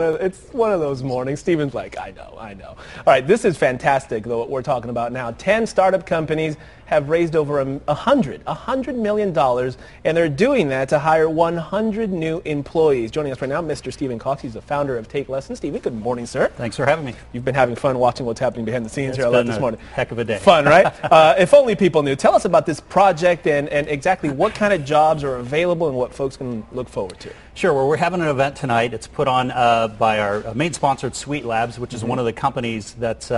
It's one of those mornings. Steven's like, I know. All right, this is fantastic, though, what we're talking about now. 10 startup companies have raised over $100 million, and they're doing that to hire 100 new employees. Joining us right now, Mr. Steven Cogs. He's the founder of Take Lessons. Steven, good morning, sir. Thanks for having me. You've been having fun watching what's happening behind the scenes here a lot this morning. Heck of a day. Fun, right? If only people knew. Tell us about this project and exactly what kind of jobs are available and what folks can look forward to. Sure. Well, we're having an event tonight. It's put on by our main sponsor, Sweet Labs, which is one of the companies that's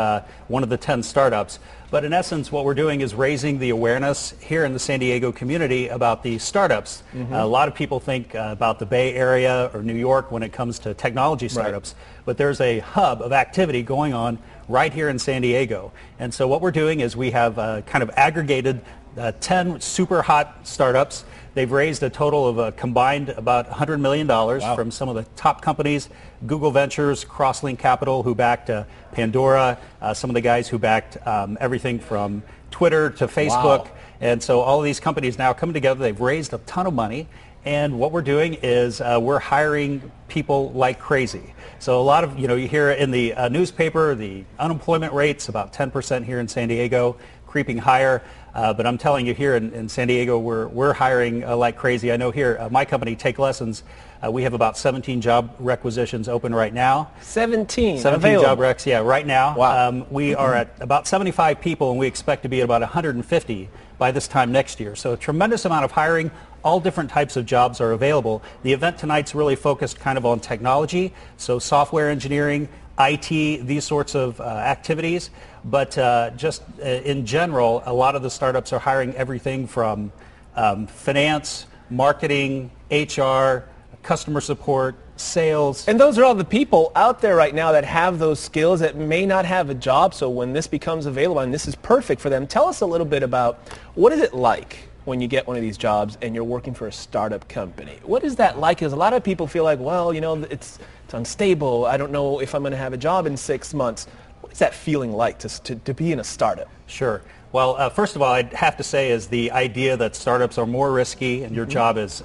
one of the 10 startups. But in essence, what we're doing is raising the awareness here in the San Diego community about the startups. A lot of people think about the Bay Area or New York when it comes to technology startups, but there's a hub of activity going on right here in San Diego. And so what we're doing is we have kind of aggregated 10 super hot startups. They've raised a total of combined about $100 million from some of the top companies, Google Ventures, Crosslink Capital, who backed Pandora, some of the guys who backed everything from Twitter to Facebook. And so all of these companies now coming together. They've raised a ton of money. And what we're doing is we're hiring people like crazy. So a lot of, you hear in the newspaper, the unemployment rate's about 10% here in San Diego, creeping higher. But I'm telling you, here in San Diego, we're hiring like crazy. I know here, my company, Take Lessons, we have about 17 job requisitions open right now. 17 job recs, yeah, right now. Wow. We are at about 75 people, and we expect to be at about 150 by this time next year. So a tremendous amount of hiring. All different types of jobs are available. The event tonight's really focused kind of on technology, so software engineering, IT, these sorts of activities. But just in general, a lot of the startups are hiring everything from finance, marketing, HR, customer support, sales. And those are all the people out there right now that have those skills that may not have a job. So when this becomes available, and this is perfect for them, tell us a little bit about what is it like when you get one of these jobs and you're working for a startup company. What is that like? Because a lot of people feel like, well, it's unstable. I don't know if I'm going to have a job in 6 months. What is that feeling like to be in a startup? Sure. Well, first of all, I'd have to say is the idea that startups are more risky and your job is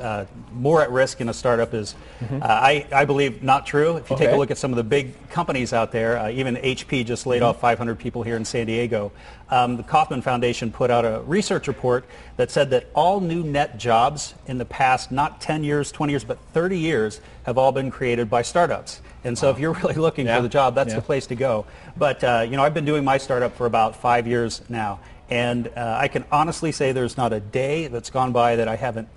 more at risk in a startup is, I believe, not true. If you take a look at some of the big companies out there, even HP just laid off 500 people here in San Diego. The Kauffman Foundation put out a research report that said that all new net jobs in the past, not 10 years, 20 years, but 30 years, have all been created by startups. And so if you're really looking for the job, that's the place to go. But, I've been doing my startup for about 5 years now. And I can honestly say there's not a day that's gone by that I haven't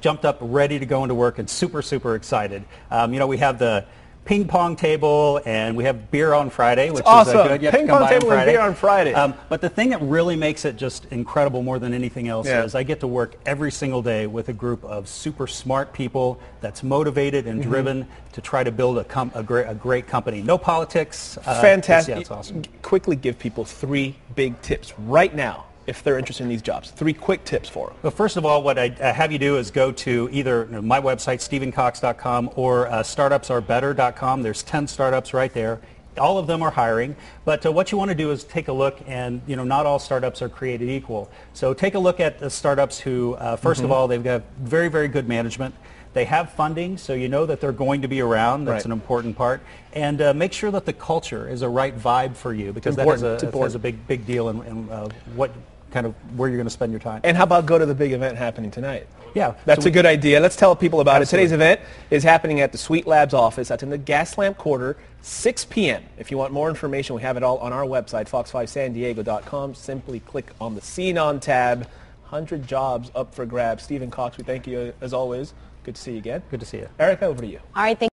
jumped up ready to go into work and super excited. We have the ping pong table and we have beer on Friday, which is good. You have ping pong table and beer on Friday. But the thing that really makes it just incredible more than anything else is I get to work every single day with a group of super smart people that's motivated and driven to try to build a great company. No politics. Fantastic. Yeah, it's awesome. Quickly give people 3 big tips right now if they're interested in these jobs. 3 quick tips for them. Well, first of all, what I have you do is go to either my website, stevencox.com, or startupsarebetter.com. There's 10 startups right there. All of them are hiring. But what you want to do is take a look, and not all startups are created equal. So take a look at the startups who, first of all, they've got very good management. They have funding, so you know that they're going to be around. That's an important part. And make sure that the culture is a right vibe for you, because that has a big deal in what kind of where you're going to spend your time. And how about go to the big event happening tonight? Yeah. That's a good idea. Let's tell people about it. Today's event is happening at the Sweet Labs office. That's in the Gaslamp Quarter, 6 p.m. If you want more information, we have it all on our website, fox5sandiego.com. Simply click on the Scene On tab. 100 jobs up for grabs. Steven Cogs, we thank you as always. Good to see you again. Good to see you. Erica, over to you. All right, thank